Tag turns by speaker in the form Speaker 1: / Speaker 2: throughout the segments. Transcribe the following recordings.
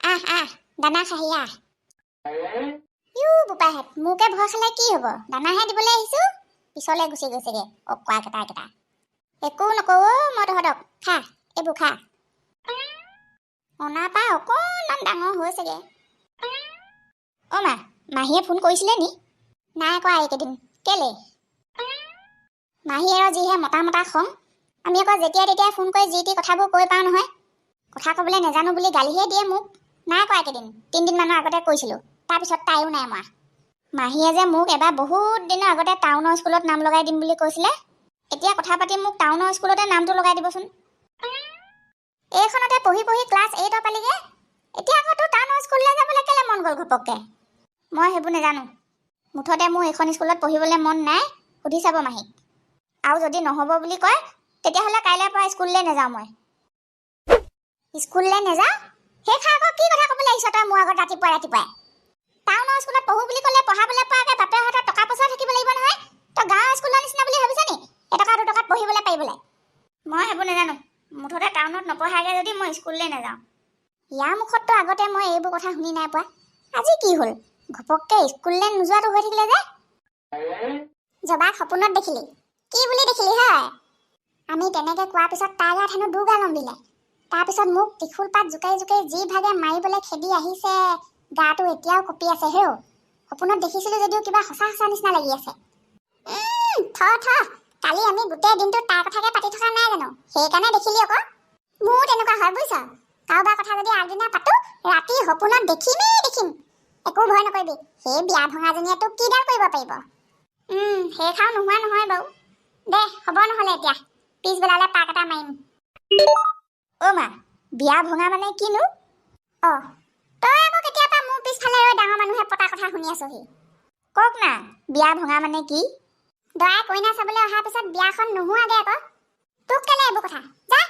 Speaker 1: দানা খাহি আহ। ইউ বোপাইহঁত মোকে ভয় খালে কি হ'ব? দানাহে দিবলৈ আহিছো, পিছলৈ গুচি গৈছেগে অকোৱা কেইটা। একো নকওঁ মই তহঁতক, খা এইবোৰ খা। অনাৰ পৰা অকণমান ডাঙৰ হৈছেগে। অ' মাহীয়ে ফোন কৰিছিলে নি? নাই কৰা এইকেইদিন। কেলে? মাহীয়ে যিহে মতা খং। আমি আকৌ যেতিয়াই তেতিয়াই ফোন কৰি যি টি কথাবোৰ কৈ পাওঁ নহয়। কথা ক'বলৈ নাজানো বুলি গালিহে দিয়ে মোক। নাই কৰা এইকেইদিন, 3 দিনমানৰ আগতে কৈছিলোঁ, তাৰপিছত তাইও নাই মৰা। মাহীয়ে যে মোক এবাৰ বহুত দিনৰ আগতে টাউনৰ স্কুলত নাম লগাই দিম বুলি কৈছিলে। এতিয়া কথা পাতি মোক টাউনৰ স্কুলতে নামটো লগাই দিবচোন। এইখনতে পঢ়ি ক্লাছ 8 পালিগে। এতিয়া আকৌ তোৰ টাউনৰ স্কুললৈ যাবলৈ কেলে মন গ'ল ঘপককৈ? মই সেইবোৰ নাজানো। মুঠতে মোৰ এইখন স্কুলত পঢ়িবলৈ মন নাই, সুধি চাব মাহীক। আৰু যদি নহ'ব বুলি কয় তেতিয়াহ'লে কাইলৈৰ পৰা স্কুললৈ নাযাওঁ মই। স্কুললৈ নাযাওঁ? সেইষাৰ আকৌ কি কথা ক'বলৈ আহিছ তই মোৰ আগত ৰাতিপুৱাই? টাউনৰ স্কুলত পঢ়ো বুলি ক'লে পঢ়াবলৈ পোৱাকৈ বাপেৰ হাতত টকা পইচা থাকিব লাগিব নহয়। তই গাঁৱৰ স্কুলৰ নিচিনা বুলি ভাবিছ নি এটকা দুটকাত পঢ়িবলৈ পাৰিবলৈ? মই সেইবোৰ নাজানো। মুঠতে টাউনত নপঢ়াকৈ যদি মই স্কুললৈ নাযাওঁ। ইয়াৰ মুখততো আগতে মই এইবোৰ কথা শুনি নাই পোৱা। আজি কি হ'ল ঘপককৈ স্কুললৈ নোযোৱাটো হৈ থাকিলে যে? জবাক সপোনত দেখিলি? কি বুলি দেখিলি হয়? আমি তেনেকৈ কোৱাৰ পিছত তাই গাত হেনো দুগালম দিলে। তাৰপিছত মোক ত্ৰিশূল পাত জোকাৰি যি ভাগে মাৰিবলৈ খেদি আহিছে, গাটো এতিয়াও কঁপি আছে হেও। সপোনত দেখিছিলোঁ যদিও কিবা সঁচা নিচিনা লাগি আছে। কালি আমি গোটেই দিনটো তাৰ কথাকে পাতি থকা নাই জানো? সেইকাৰণে দেখিলি আকৌ। মোৰো তেনেকুৱা হয় বুজিছ। কাৰোবাৰ কথা যদি আগদিনা পাতো, ৰাতি সপোনত দেখিম। একো ভয় নকৰিবি, সেই বিয়া ভঙাজনীয়ে তোক কিডাল কৰিব পাৰিব? সেইষাৰ নোহোৱা নহয় বাৰু। দে হ'ব নহ'লে এতিয়া, পিছবেলালৈ পাক এটা মাৰিম। অ' মা, বিয়া ভঙা মানে কিনো? তই আকৌ কেতিয়াবা মোৰ পিছফালে ডাঙৰ মানুহে পতা কথা শুনি আছহি। কওক না, বিয়া ভঙা মানে কি? দৰাই কইনা চাবলৈ অহাৰ পিছত বিয়াখন নোহোৱাগে আকৌ। তোক কেলে এইবোৰ কথা? যা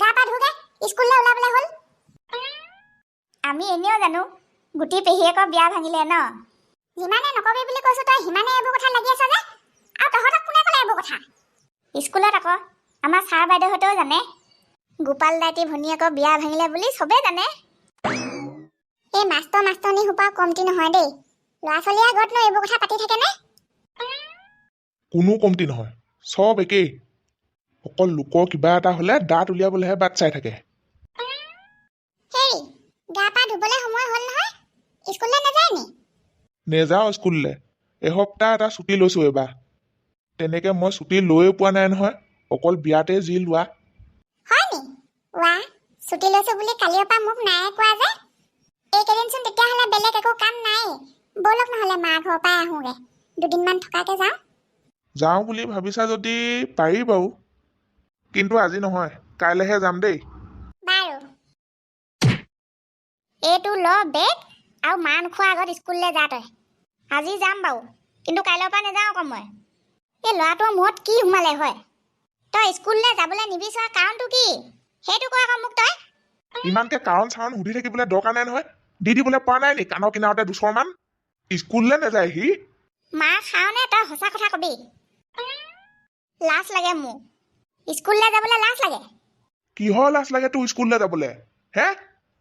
Speaker 1: গা পা ধুগে, স্কুললৈ ওলাবলৈ হ'ল। আমি এনেও জানো গুটি পেহীয়েকৰ বিয়া ভাঙিলে ন। যিমানে নকবি বুলি কৈছো তই সিমানে এইবোৰ কথা লাগি আছ যে। আৰু তহঁতক কোনে ক'লে এইবোৰ কথা? স্কুলত আকৌ আমাৰ ছাৰ বাইদেউহঁতেও জানে। গোপাল দাইটি ভনীয়েকৰ বিয়া ভাঙিলে বুলি চবেই জানে। এই মাষ্টৰনী সোপা কমটি নহয় দেই। ল'ৰা ছোৱালীৰ আগতনো এইবোৰ কথা পাতি থাকেনে?
Speaker 2: কোনো কমতি নহয়, চব একেই। অকল লোকৰ কিবা এটা হ'লে দাঁত উলিয়াবলৈহে বাট চাই থাকে।
Speaker 1: হেই, গা পা ধুবলৈ সময় হ'ল নহয়, স্কুললৈ নাযায় নি?
Speaker 2: নেযাওঁ স্কুললৈ। এসপ্তাহ এটা ছুটি লৈছো এইবাৰ। তেনেকে মই ছুটি লৈয়ে পোৱা নাই নহয়, অকল বিয়াতে যি লোৱা।
Speaker 1: হয় নি? ছুটি লৈছো বুলি কালিৰ পৰা মোক নাই কোৱা যে। এইকেইদিনচোন তেতিয়াহ'লে বেলেগ একো কাম নাই। ব'লক নহ'লে মা ঘৰৰ পৰাই আহোঁগে, 2 দিনমান থকাকে যাওঁ।
Speaker 2: যাওঁ বুলি ভাবিছা যদি পাৰি বাৰু, কিন্তু আজি নহয়, কাইলৈহে যাম দেই।
Speaker 1: বাৰু। এইটো ল বেগ আৰু মা নোখোৱাৰ আগত স্কুললৈ যা তই। আজি যাম বাৰু, কিন্তু কাইলৈৰ পৰা নাযাওঁ আকৌ মই। এই ল'ৰাটোৰ মূৰত কি সোমালে হয়? তই স্কুললৈ যাবলৈ নিবিচৰা কাৰণটো কি? সেইটো কৈ আকৌ মোক তই।
Speaker 2: ইমানকে কাৰণ সুধি থাকিবলৈ দৰকাৰ নাই নহয়। দি দিবলৈ পৰা নাই নি কাণৰ কিনাৰতে 2 মান? স্কুললৈ নাযায় সি।
Speaker 1: মা খাওঁনে তই সঁচা কথা কবি? লাজ লাগে মোৰ, স্কুললৈ যাবলৈ লাজ লাগে।
Speaker 2: কিহৰ লাজ লাগে তোৰ স্কুললৈ যাবলৈ? হে,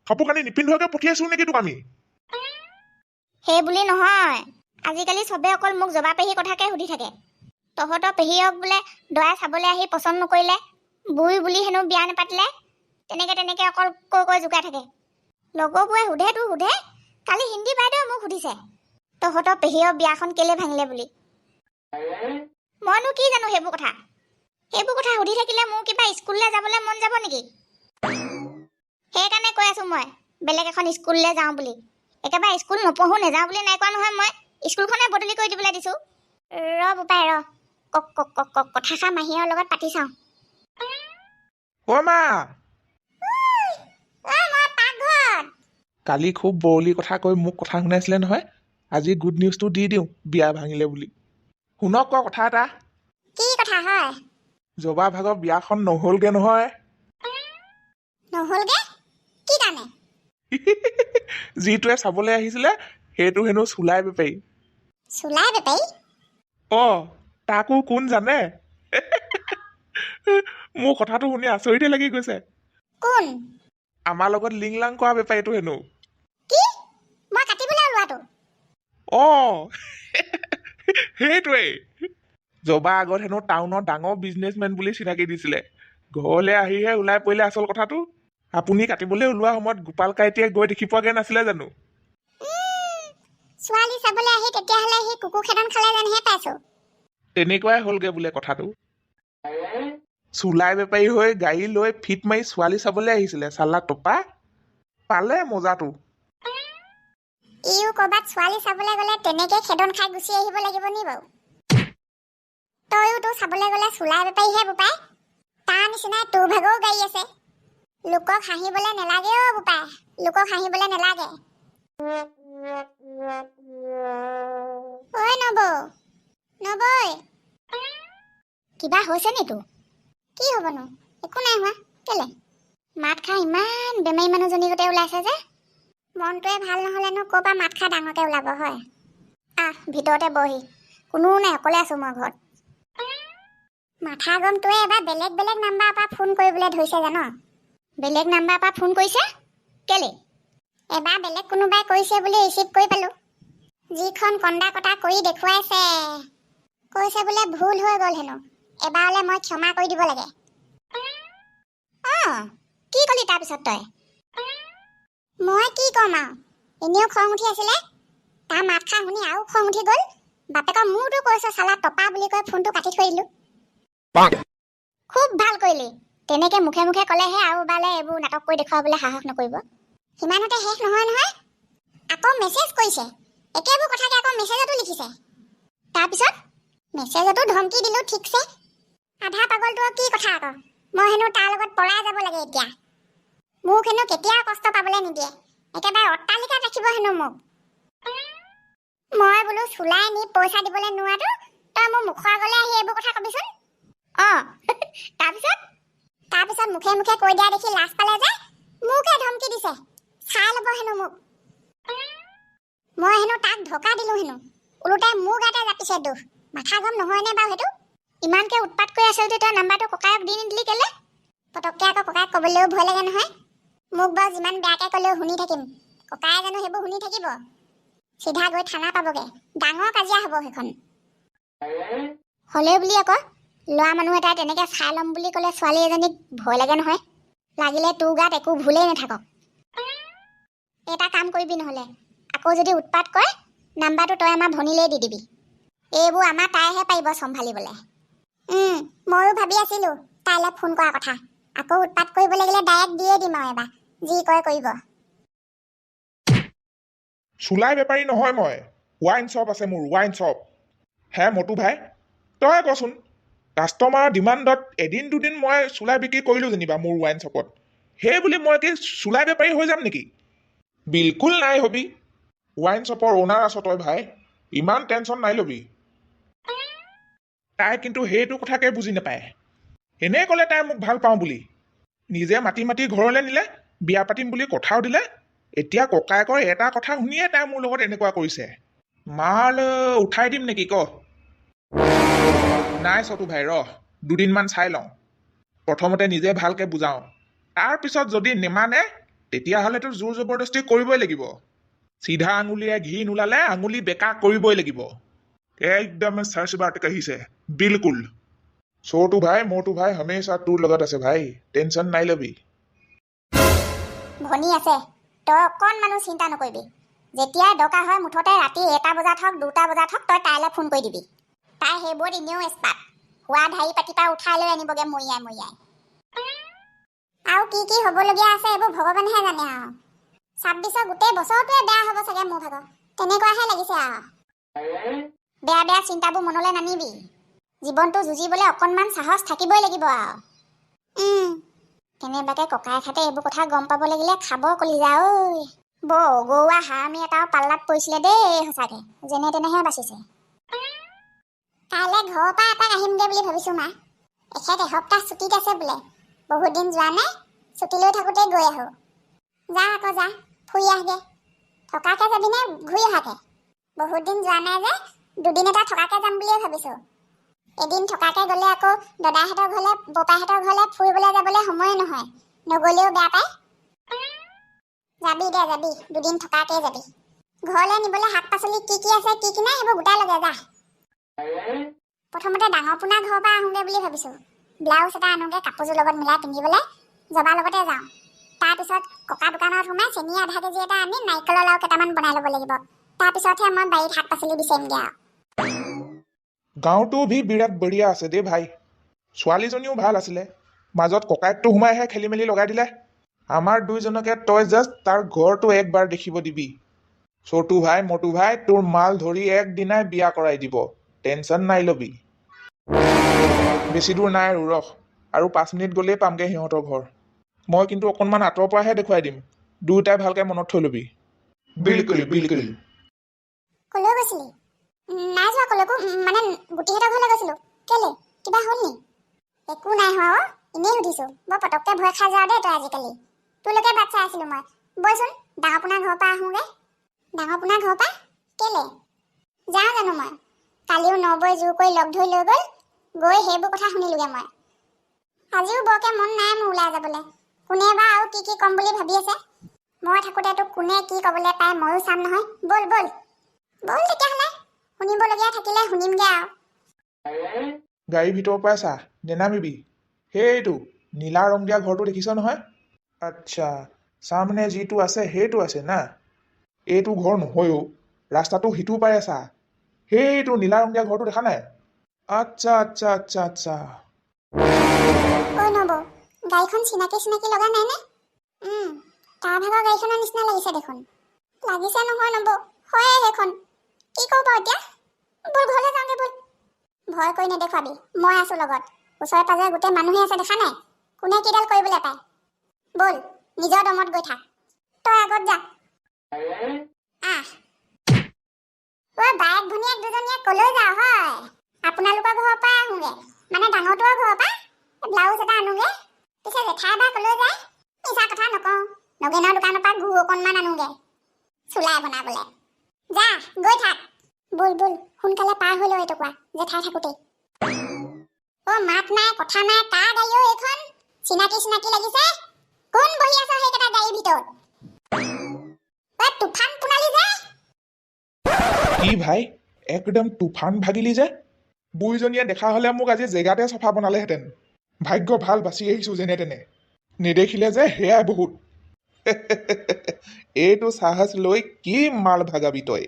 Speaker 2: কাপোৰ কানি নিপিন্ধোৱাকে পঠিয়াইছো নেকি তোক আমি?
Speaker 1: সেই বুলি নহয়, আজিকালি চবে অকল মোক জবা পেহী কথাকে সুধি থাকে। তহঁতৰ পেহীয়ক বোলে দৰাই চাবলৈ আহি পচন্দ নকৰিলে, বুঢ়ী বুলি হেনো বিয়া নাপাতিলে। তেনেকে অকল কৈ জোকাই থাকে। লগৰবোৰে সোধে। কালি হিন্দী বাইদেৱে মোক সুধিছে, তহঁতৰ পেহীয়ৰ বিয়াখন কেলে ভাঙিলে বুলি। মইনো কি জানো সেইবোৰ কথা সুধি থাকিলে মোৰ কিবা স্কুললৈ যাবলৈ মন যাব নেকি? সেইকাৰণে কৈ আছো মই বেলেগ এখন স্কুললৈ যাওঁ বুলি। একেবাৰে স্কুল নপঢ়ো নাযাওঁ বুলি নাই কোৱা নহয় মই। স্কুলখনে বদলি কৰি দিবলৈ দিছো। বোপাই কথাষাৰ মাহীৰৰ লগত পাতি চাওঁ।
Speaker 2: অ' মা, কালি খুব বৰলি কথা কৈ মোক কথা শুনাইছিলে নহয়। আজি গুড নিউজটো দি দিওঁ, বিয়া ভাঙিলে বুলি। শুনক কোৱা কথা এটা।
Speaker 1: কি কথা হয়?
Speaker 2: জবা ভাগৰ বিয়াখন নহ'লগে নহয়।
Speaker 1: নহ'লগে? কি কাৰণে?
Speaker 2: যিটোৱে চাবলৈ আহিছিলে সেইটো হেনো চুলাই বেপাৰী।
Speaker 1: চুলাই বেপাৰী?
Speaker 2: তাকো কোন জানে? মোৰ কথাটো শুনি আচৰিতে লাগি গৈছে।
Speaker 1: কোন?
Speaker 2: আমাৰ লগত লিংলাং কৰা বেপাৰীটো হেনো। অঁ সেইটোৱেই জবা আগত হেনো টাউনৰ ডাঙৰ বিজনেছমেন বুলি চিনাকি দিছিলে ঘৰলৈ আহিহে ওলাই পৰিলে আচল কথাটো আপুনি কাটিবলৈ ওলোৱা সময়ত গোপাল কাইটিয়ে গৈ দেখি পোৱাগে নাছিলে জানো
Speaker 1: ছোৱালী চাবলৈ আহি তেতিয়াহ'লে সি কুকুৰ খেদন খালে যেনহে পাইছো
Speaker 2: তেনেকুৱাই হ'লগে বোলে কথাটো চুলাই বেপাৰী হৈ গাড়ী লৈ ফিট মাৰি ছোৱালী চাবলৈ আহিছিলে চাল্লা টপা পালে মজাটো
Speaker 1: ইও ক'ৰবাত ছোৱালী চাবলৈ গ'লে তেনেকে খেদন খাই গুচি আহিব লাগিব নি বাৰু তইও তো চাবলৈ গ'লে চুলাই বেপাৰীহে বোপাই তাৰ নিচিনাই তোৰ ভাগৰো গাড়ী আছে লোকক হাঁহিবলৈ নেলাগে অ' বোপাই লোকক হাঁহিবলৈ নেলাগে ঐ নবৈ কিবা হৈছে নি তোৰ কি হ'বনো একো নাই হোৱা কেলে মাত খা ইমান বেমাৰী মানুহজনী গোটেই ওলাইছে যে মনটোৱে ভাল নহ'লেনো ক'ৰ পৰা মাত খা ডাঙৰকৈ ওলাব হয় ভিতৰতে বহি কোনো নাই অকলে আছোঁ মই ঘৰত মাথা গম তোৱে এবাৰ বেলেগ বেলেগ নাম্বাৰৰ পৰা ফোন কৰিবলৈ ধৰিছে জান বেলেগ নাম্বাৰৰ পৰা ফোন কৰিছে কেলে এবাৰ বেলেগ কোনোবাই কৰিছে বুলি ৰিচিভ কৰি পালোঁ যিখন কন্দা কটা কৰি দেখুৱাইছে কৈছে বোলে ভুল হৈ গ'ল হেনো এবাৰলৈ মই ক্ষমা কৰি দিব লাগে কি ক'লি তাৰপিছত তই মই কি ক'ম আৰু এনেও খং উঠি আছিলে তাৰ মাত খা শুনি আৰু খং উঠি গ'ল বাপেকৰ মোৰতো কৈছে চালা টপা বুলি কৈ ফোনটো কাটি থৈ দিলোঁ খুব ভাল কৰিলি তেনেকে মুখে মুখে ক'লেহে আৰু বালে এইবোৰ নাটক কৰি দেখুৱাবলৈ সাহস নকৰিব সিমানতে শেষ নহয় আকৌ মেছেজ কৰিছে একেবোৰ কথাকে আকৌ মেছেজতো লিখিছে তাৰপিছত মেছেজতো ধমকি দিলোঁ ঠিকছে আধা পাগলটো কি কথা আকৌ মই হেনো তাৰ লগত পলাই যাব লাগে এতিয়া মোক হেনো কেতিয়াও কষ্ট পাবলৈ নিদিয়ে একেবাৰে অট্টালিকাত ৰাখিব হেনো মোক মই বোলো চুলাই নি পইচা দিবলৈ নোৱাৰো তই মোৰ মুখৰ আগলৈ আহি এইবোৰ কথা কবিচোন তাৰপিছত মুখে মুখে কৈ দিয়া দেখি লাজ পালে যে মোকে ধমকি দিছে চাই ল'ব হেনো মোক মই হেনো তাক ধকা দিলোঁ হেনো ওলোটাই মোৰ গাতে জাপিছে দুখ মাথা গম নহয়নে বাৰু সেইটো ইমানকে উৎপাত কৰি আছিল যে তই নাম্বাৰটো ককায়ক দি নিদিলি কেলে পটককৈ আকৌ ককায়ক ক'বলৈও ভয় লাগে নহয় মোক বাৰু যিমান বেয়াকৈ ক'লেও শুনি থাকিম ককায়ে জানো সেইবোৰ শুনি থাকিব চিধা গৈ থানা পাবগৈ ডাঙৰ কাজিয়া হ'ব সেইখন হ'লে বুলি আকৌ ল'ৰা মানুহ এটাই তেনেকৈ চাই ল'ম বুলি ক'লে ছোৱালী এজনীক ভয় লাগে নহয় লাগিলে তোৰ গাত একো ভুলেই নাথাকক এটা কাম কৰিবি নহ'লে আকৌ যদি উৎপাত কৰে নাম্বাৰটো তই আমাৰ ভনীলৈ দি দিবি এইবোৰ আমাৰ তাইহে পাৰিব চম্ভালিবলৈ ময়ো ভাবি আছিলোঁ তাইলৈ ফোন কৰাৰ কথা আকৌ উৎপাত কৰিব লাগিলে ডাইৰেক্ট দিয়ে দিম আৰু এবাৰ যি কৰে কৰিব
Speaker 2: চুলাই বেপাৰী নহয় মই ৱাইন শ্বপ আছে মোৰ ৱাইন শ্বপ হে মটু ভাই তই কচোন কাষ্টমাৰৰ ডিমাণ্ডত এদিন দুদিন মই চুলাই বিক্ৰী কৰিলোঁ যেনিবা মোৰ ৱাইন শ্বপত সেই বুলি মই কি চুলাই বেপাৰী হৈ যাম নেকি বিলকুল নাই হবি ৱাইন শ্বপৰ অ'নাৰ আছ তই ভাই ইমান টেনশ্যন নাই ল'বি তাই কিন্তু সেইটো কথাকে বুজি নাপায় এনেই ক'লে তাই মোক ভাল পাওঁ বুলি নিজে মাতি মাতি ঘৰলৈ নিলে বিয়া পাতিম বুলি কথাও দিলে এতিয়া ককায়েকৰ এটা কথা শুনিয়ে তাই মোৰ লগত এনেকুৱা কৰিছে মালৈ উঠাই দিম নেকি ক নাই চটু ভাই ৰহ দুদিনমান চাই লওঁ প্ৰথমতে নিজে ভালকৈ বুজাওঁ তাৰপিছত যদি নেমানে তেতিয়াহ'লেতো জোৰ জবৰদস্তি কৰিবই লাগিব চিধা আঙুলিয়ে ঘি নোলালে আঙুলি বেকা কৰিবই লাগিব একদম চাৰ্চ বাৰ্ট কাহিছে বিলকুল চটু ভাই মোৰটো ভাই হমেশা তোৰ লগত আছে ভাই টেনশ্যন নাই ল'বি
Speaker 1: ভনী আছে তই অকণমানো চিন্তা নকৰিবি যেতিয়াই দৰকাৰ হয় মুঠতে ৰাতি 1টা বজাত হওক 2টা বজাত হওক তই তাইলৈ ফোন কৰি দিবি তাই সেইবোৰত এনেও এক্সপাৰ্ট হোৱা ঢাৰি পাতিৰ পৰা উঠাই লৈ আনিবগৈ মৰিয়াই আৰু কি হ'বলগীয়া আছে এইবোৰ ভগৱানেহে জানে আৰু 26ৰ গোটেই বছৰটোৱে বেয়া হ'ব চাগে মোৰ ভাগৰ তেনেকুৱাহে লাগিছে আৰু বেয়া চিন্তাবোৰ মনলৈ নানিবি জীৱনটো যুঁজিবলৈ অকণমান সাহস থাকিবই লাগিব আৰু কেনেবাকে ককায়েকহঁতে এইবোৰ কথা গম পাব লাগিলে খাব কলিজা ঐ বৰ গৰুৱা হাৰামি এটাও পাল্লাত পৰিছিলে দেই সঁচাকে যেনে তেনেহে বাচিছে কাইলৈ ঘৰৰ পৰা এপাক আহিমগৈ বুলি ভাবিছোঁ মা এখেত এসপ্তাহ ছুটীত আছে বোলে বহুত দিন যোৱা নাই ছুটী লৈ থাকোঁতে গৈ আহোঁ যা আকৌ যা ফুৰি আহগে থকাকে যাবি নে ঘূৰি অহাকে বহুত দিন যোৱা নাই যে দুদিন এটা থকাকে যাম বুলিয়ে ভাবিছোঁ এদিন থকাকে গ'লে আকৌ দাদাহঁতৰ ঘৰলৈ বপাহঁতৰ ঘৰলৈ ফুৰিবলৈ যাবলৈ সময়ে নহয় নগ'লেও বেয়া পায় যাবি দুদিন থকাকে যাবি ঘৰলৈ নিবলৈ শাক পাচলি কি আছে কি নাই সেইবোৰ গোটাই লগে যা। প্ৰথমতে ডাঙৰ পোনা ঘৰৰ পৰা আহোঁগে বুলি ভাবিছোঁ। ব্লাউজ এটা আনোগে কাপোৰযোৰ লগত মিলাই পিন্ধিবলৈ, জবাৰ লগতে যাওঁ। তাৰপিছত ককা দোকানত সোমাই চেনি আধা কেজি এটা আনি নাৰিকলৰ লাৰু কেইটামান বনাই ল'ব লাগিব। তাৰপিছতহে মই বাৰীত শাক পাচলি বিচাৰিমগে আৰু।
Speaker 2: গাঁৱটো ভি বিৰাট বঢ়িয়া আছে দেই ভাই। ছোৱালীজনীও ভাল আছিলে, মাজত ককায়েকটো সোমাইহে খেলি মেলি লগাই দিলে। আমাৰ দুইজনকে তই জাষ্ট তাৰ ঘৰটো একবাৰ দেখিব দিবি। ছোটু ভাই মটু ভাই তোৰ মাল ধৰি একদিনাই বিয়া কৰাই দিব, টেনচন নাই ল'বি। বেছি দূৰ নাই আৰু ৰখ, আৰু 5 মিনিট গ'লেই পামগে সিহঁতৰ ঘৰ। মই কিন্তু অকণমান আঁতৰৰ পৰাহে দেখুৱাই দিম, দুয়োটাই ভালকে মনত থৈ ল'বি। বিলকুল বিলকুল।
Speaker 1: কলৈ গৈছিলি? নাই যোৱা কলৈকো, মানে গুটিহঁতৰ ঘৰলৈ গৈছিলোঁ। কেলে কিবা হ'ল নি? একো নাই হোৱা অ', এনেই সুধিছোঁ। বৰ পটককৈ ভয় খাই যাওঁ দেই তই আজিকালি। তোলৈকে বাট চাই আছিলোঁ মই। বৈচোন ডাঙৰ পোনাৰ ঘৰৰ পৰা আহোঁগে। ডাঙৰ পোনাৰ ঘৰৰ পৰা কেলে যাওঁ জানো মই? কালিও নবৈ জোৰ কৰি লগ ধৰি লৈ গৈ সেইবোৰ কথা শুনিলোগে মই। আজিও বৰকে মন নাই মোৰ ওলাই যাবলৈ। কোনে বা আৰু কি ক'ম বুলি ভাবি আছে। মই থাকোঁতে তোক কোনে কি ক'বলৈ পায় ময়ো চাম নহয়। ব'ল ব'ল ব'ল তেতিয়াহ'লে, শুনিবলগীয়া থাকিলে শুনিমগে আৰু।
Speaker 2: গাড়ীৰ ভিতৰৰ পৰাই চা, নেনামিবি। সেইটো নীলা ৰং দিয়া ঘৰটো দেখিছ নহয়? আচ্ছা, চামনে যিটো আছে সেইটো আছে না? এইটো ঘৰ নহয়ও, ৰাস্তাটো সিটো পাৰে চা, সেইটো নীলা ৰং দিয়া ঘৰটো দেখা নাই? আচ্ছা আচ্ছা আচ্ছা আচ্ছা।
Speaker 1: ঐ নবৌ, গাড়ীখন চিনাকি লগা নাইনে? তাৰ ভাগৰ গাড়ীখনৰ নিচিনা লাগিছে দেখোন। লাগিছে নহয় নবৌ, হয়ে সেইখন। কি কওঁ বাৰু এতিয়া? ব'ল ঘৰলৈ যাওঁগে ব'ল। ভয় কৰি নেদেখুৱাবি, মই আছোঁ লগত। ওচৰে পাজৰে গোটেই মানুহে আছে দেখা নাই? কোনে কিডাল কৰিবলৈ পায়। ব'ল নিজৰ দমত গৈ থাক, তই আগত যা। আহ বায়েক ভনীয়েক দুজনীয়ে কলৈ যাওঁ হয়? আপোনালোকৰ ঘৰৰ পৰা আহোঁগে, মানে ডাঙৰটোৰ ঘৰৰ পৰা ব্লাউজ এটা আনোগে। পিছে জেঠাই বা কলৈ যায়? মিছা কথা নকওঁ, নগেনৰ দোকানৰ পৰা ঘূৰ অকণমান আনোগে চুলাই বনাবলৈ। যা গৈ থাক। ব'ল ব'ল সোনকালে পাৰ হৈ ল এটুকুৰা জেঠাই থাকোঁতেই। অ' মাত নাই কথা নাই, কাৰ গাড়ী অ' এইখন? চিনাকি লাগিছে। কোন বহি আছ সেইকেইটা গাড়ীৰ ভিতৰত? তুফান পুনালি যে।
Speaker 2: কি ভাই, একদম তুফান ভাগিলি যে। বুঢ়ীজনীয়ে দেখা হ'লে মোক আজি জেগাতে চফা বনালেহেঁতেন। ভাগ্য ভাল বাচি আহিছোঁ যেনে তেনে, নেদেখিলে যে সেয়াই বহুত। এইটো সাহস লৈ কি মাল ভাগাবি তই?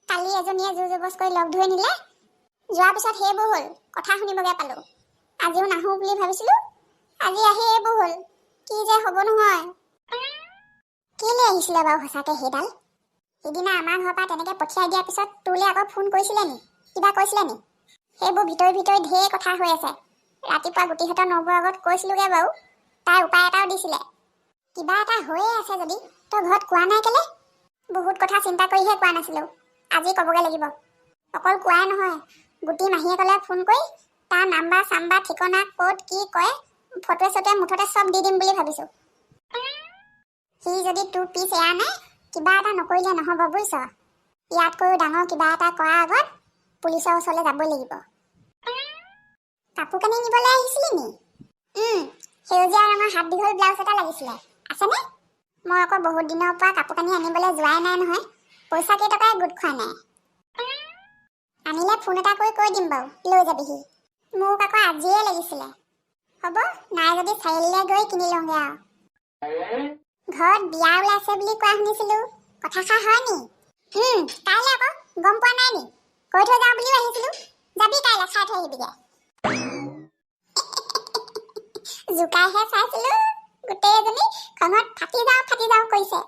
Speaker 1: কালি এজনীয়ে জোৰ জবজ কৰি লগ ধৰি নিলে, যোৱাৰ পিছত সেইবোৰ হ'ল, কথা শুনিবগে পালোঁ। আজিও নাহোঁ বুলি ভাবিছিলোঁ, আজি আহি এইবোৰ হ'ল। কি যে হ'ব নহয়। কেলে আহিছিলে বাৰু সঁচাকে সেইডাল? সিদিনা আমাৰ ঘৰৰ পৰা তেনেকে পঠিয়াই দিয়াৰ পিছত তোলৈ আকৌ ফোন কৰিছিলে নি? কিবা কৈছিলে নি? সেইবোৰ ভিতৰি ঢেৰ কথা হৈ আছে। ৰাতিপুৱা গুটিহঁতৰ নবৌৰ আগত কৈছিলোগে বাৰু, তাই উপায় এটাও দিছিলে। কিবা এটা হৈয়ে আছে যদি তই ঘৰত কোৱা নাই কেলে? বহুত কথা চিন্তা কৰিহে কোৱা নাছিলোঁ, আজি ক'বগে লাগিব। অকল কোৱাই নহয়, গুটি মাহীয়েকলৈ ফোন কৰি তাৰ নাম্বাৰ চাম্বাৰ ঠিকনা ক'ত কি কয় ফটোৱে চটোৱে মুঠতে চব দি দিম বুলি ভাবিছোঁ। সি যদি তোৰ পিছ এয়া নাই, কিবা এটা নকৰিলে নহ'ব বুজিছ। ইয়াতকৈও ডাঙৰ কিবা এটা কৰাৰ আগত পুলিচৰ ওচৰলৈ যাবই লাগিব। কাপোৰ কানি নিবলৈ আহিছিলি নি? সেউজীয়া ৰঙৰ হাত দীঘল ব্লাউজ এটা লাগিছিলে, আছেনে? মই আকৌ বহুত দিনৰ পৰা কাপোৰ কানি আনিবলৈ যোৱাই নাই নহয়, পইচা কেইটকাই গোট খোৱা নাই। আনিলে ফোন এটা কৰি কৈ দিম বাৰু, লৈ যাবিহি। মোক আকৌ আজিয়ে লাগিছিলে। হ'ব, নাই যদি চাৰিআলিলৈ গৈ কিনি লওঁগে আৰু। ঘৰত বিয়া ওলাইছে বুলি কোৱা শুনিছিলোঁ, কথাষাৰ হয় নি? কাইলৈ আকৌ গম পোৱা নাই নি? কৈ থৈ যাওঁ বুলিও আহিছিলোঁ, যাবি কাইলৈ খাই থৈ আহিবিগে। জোকাইহে চাইছিলোঁ, গোটেই এজনী খঙত ফাটি যাওঁ কৰিছে।